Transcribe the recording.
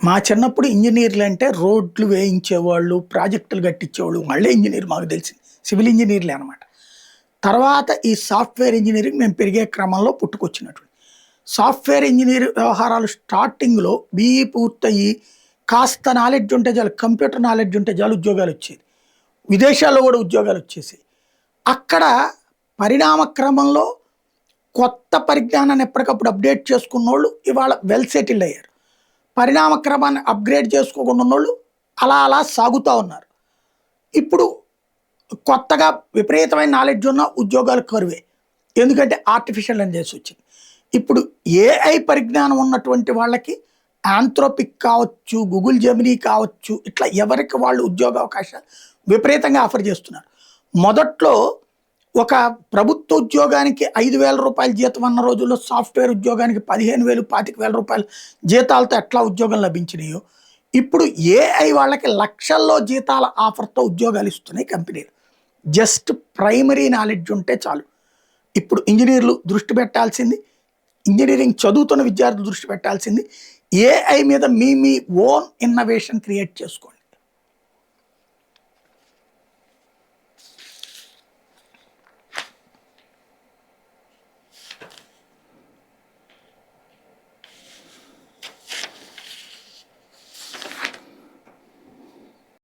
మా చిన్నప్పుడు ఇంజినీర్లు అంటే రోడ్లు వేయించేవాళ్ళు, ప్రాజెక్టులు కట్టించేవాళ్ళు. వాళ్ళే ఇంజినీర్ మాకు తెలిసింది. సివిల్ ఇంజినీర్లే అనమాట. తర్వాత ఈ సాఫ్ట్‌వేర్ ఇంజినీరింగ్ మేము పెరిగే క్రమంలో పుట్టుకొచ్చినటువంటి. సాఫ్ట్‌వేర్ ఇంజినీర్ వ్యవహారాలు స్టార్టింగ్‌లో బీఈ పూర్తయ్యి కాస్త నాలెడ్జ్ ఉంటే చాలు, కంప్యూటర్ నాలెడ్జ్ ఉంటే చాలు ఉద్యోగాలొచ్చేది. విదేశాల్లో కూడా ఉద్యోగాలొచ్చేసాయి. అక్కడ పరిణామ క్రమంలో కొత్త పరిజ్ఞానాన్ని ఎప్పటికప్పుడు అప్డేట్ చేసుకున్నోళ్ళు ఇవాళ వెల్ సెటిల్డ్ అయ్యారు. పరిణామ క్రమాన్ని అప్గ్రేడ్ చేసుకోకుండా ఉన్నోళ్ళు అలా అలా సాగుతూ ఉన్నారు. ఇప్పుడు కొత్తగా విపరీతమైన నాలెడ్జ్ ఉన్న ఉద్యోగాలు కరువే. ఎందుకంటే ఆర్టిఫిషియల్ ఇంటెలిజెన్స్ వచ్చింది. ఇప్పుడు ఏఐ పరిజ్ఞానం ఉన్నటువంటి వాళ్ళకి ఆంథ్రోపిక్ కావచ్చు, గూగుల్ జెమినీ కావచ్చు, ఇట్లా ఎవరికి వాళ్ళు ఉద్యోగ అవకాశాలు విపరీతంగా ఆఫర్ చేస్తున్నారు. మొదట్లో ఒక ప్రభుత్వ ఉద్యోగానికి రూ. 5,000 జీతం అన్న రోజుల్లో సాఫ్ట్‌వేర్ ఉద్యోగానికి 15,000, 25,000 జీతాలతో ఎట్లా ఉద్యోగం లభించినాయో, ఇప్పుడు ఏఐ వాళ్ళకి లక్షల్లో జీతాల ఆఫర్‌తో ఉద్యోగాలు ఇస్తున్నాయి కంపెనీలు. జస్ట్ ప్రైమరీ నాలెడ్జ్ ఉంటే చాలు. ఇప్పుడు ఇంజినీర్లు దృష్టి పెట్టాల్సింది, ఇంజినీరింగ్ చదువుతున్న విద్యార్థులు దృష్టి పెట్టాల్సింది, ఏఐ మీద మీ ఓన్ ఇన్నోవేషన్ క్రియేట్ చేసుకోండి.